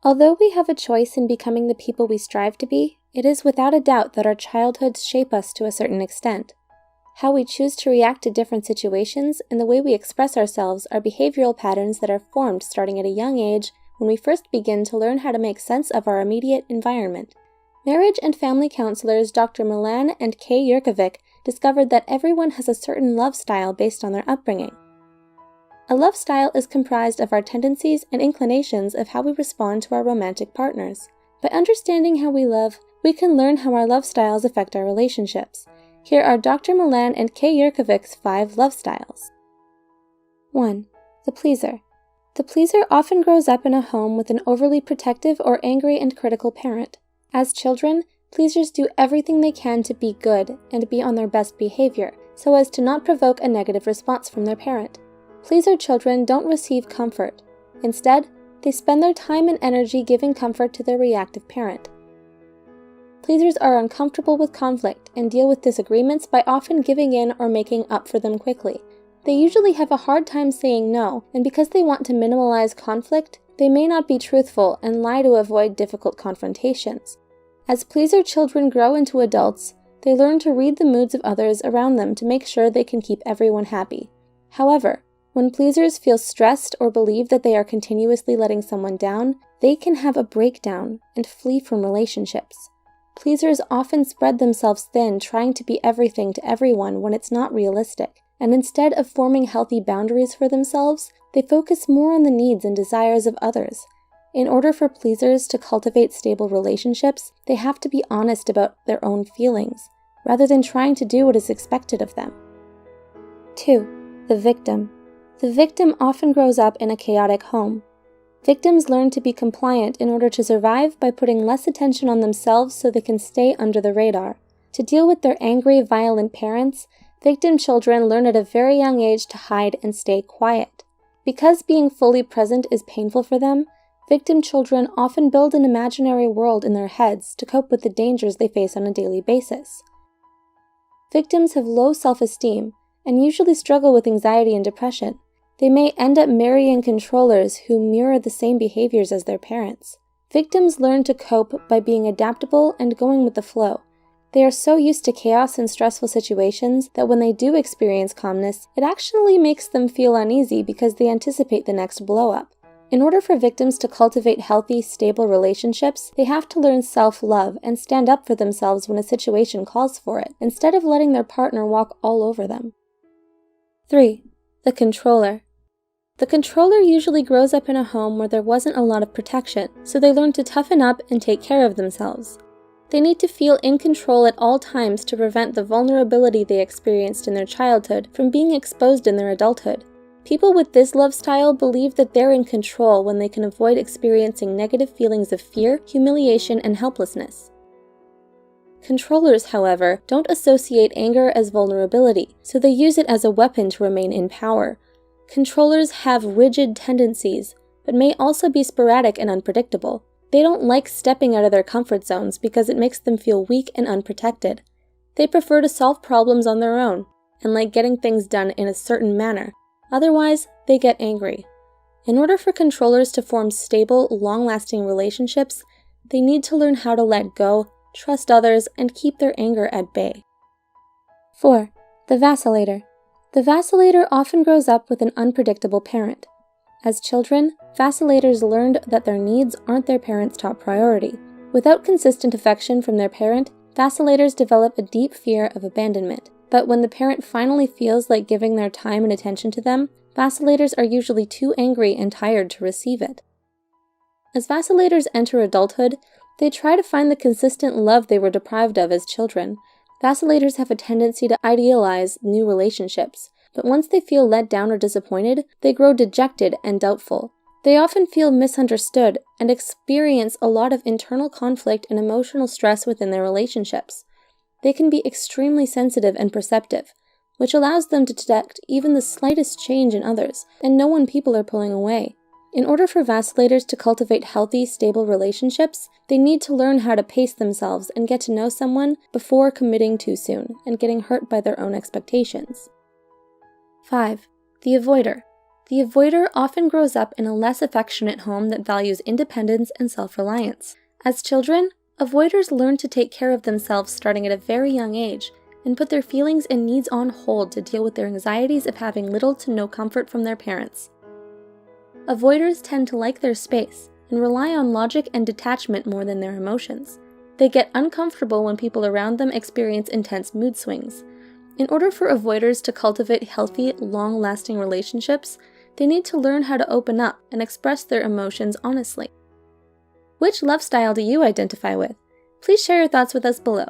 Although we have a choice in becoming the people we strive to be, it is without a doubt that our childhoods shape us to a certain extent. How we choose to react to different situations and the way we express ourselves are behavioral patterns that are formed starting at a young age when we first begin to learn how to make sense of our immediate environment. Marriage and family counselors Dr. Milan and Kay Yerkovich discovered that everyone has a certain love style based on their upbringing. A love style is comprised of our tendencies and inclinations of how we respond to our romantic partners. By understanding how we love, we can learn how our love styles affect our relationships. Here are Dr. Milan and Kay Yerkovich's 5 love styles. 1. The pleaser. The pleaser often grows up in a home with an overly protective or angry and critical parent. As children, pleasers do everything they can to be good and be on their best behavior, so as to not provoke a negative response from their parent. Pleaser children don't receive comfort. Instead, they spend their time and energy giving comfort to their reactive parent. Pleasers are uncomfortable with conflict and deal with disagreements by often giving in or making up for them quickly. They usually have a hard time saying no, and because they want to minimize conflict, they may not be truthful and lie to avoid difficult confrontations. As pleaser children grow into adults, they learn to read the moods of others around them to make sure they can keep everyone happy. However, when pleasers feel stressed or believe that they are continuously letting someone down, they can have a breakdown and flee from relationships. Pleasers often spread themselves thin trying to be everything to everyone when it's not realistic, and instead of forming healthy boundaries for themselves, they focus more on the needs and desires of others. In order for pleasers to cultivate stable relationships, they have to be honest about their own feelings, rather than trying to do what is expected of them. 2. The victim. The victim often grows up in a chaotic home. Victims learn to be compliant in order to survive by putting less attention on themselves so they can stay under the radar. To deal with their angry, violent parents, victim children learn at a very young age to hide and stay quiet. Because being fully present is painful for them, victim children often build an imaginary world in their heads to cope with the dangers they face on a daily basis. Victims have low self-esteem and usually struggle with anxiety and depression. They may end up marrying controllers who mirror the same behaviors as their parents. Victims learn to cope by being adaptable and going with the flow. They are so used to chaos and stressful situations that when they do experience calmness, it actually makes them feel uneasy because they anticipate the next blow-up. In order for victims to cultivate healthy, stable relationships, they have to learn self-love and stand up for themselves when a situation calls for it, instead of letting their partner walk all over them. 3. The controller. The controller usually grows up in a home where there wasn't a lot of protection, so they learn to toughen up and take care of themselves. They need to feel in control at all times to prevent the vulnerability they experienced in their childhood from being exposed in their adulthood. People with this love style believe that they're in control when they can avoid experiencing negative feelings of fear, humiliation, and helplessness. Controllers, however, don't associate anger as vulnerability, so they use it as a weapon to remain in power. Controllers have rigid tendencies, but may also be sporadic and unpredictable. They don't like stepping out of their comfort zones because it makes them feel weak and unprotected. They prefer to solve problems on their own, and like getting things done in a certain manner. Otherwise, they get angry. In order for controllers to form stable, long-lasting relationships, they need to learn how to let go, trust others, and keep their anger at bay. 4. The Vacillator. The vacillator often grows up with an unpredictable parent. As children, vacillators learned that their needs aren't their parents' top priority. Without consistent affection from their parent, vacillators develop a deep fear of abandonment. But when the parent finally feels like giving their time and attention to them, vacillators are usually too angry and tired to receive it. As vacillators enter adulthood, they try to find the consistent love they were deprived of as children. Vacillators have a tendency to idealize new relationships, but once they feel let down or disappointed, they grow dejected and doubtful. They often feel misunderstood and experience a lot of internal conflict and emotional stress within their relationships. They can be extremely sensitive and perceptive, which allows them to detect even the slightest change in others and know when people are pulling away. In order for vacillators to cultivate healthy, stable relationships, they need to learn how to pace themselves and get to know someone before committing too soon and getting hurt by their own expectations. 5. The avoider. The avoider often grows up in a less affectionate home that values independence and self-reliance. As children, avoiders learn to take care of themselves starting at a very young age and put their feelings and needs on hold to deal with their anxieties of having little to no comfort from their parents. Avoiders tend to like their space and rely on logic and detachment more than their emotions. They get uncomfortable when people around them experience intense mood swings. In order for avoiders to cultivate healthy, long-lasting relationships, they need to learn how to open up and express their emotions honestly. Which love style do you identify with? Please share your thoughts with us below.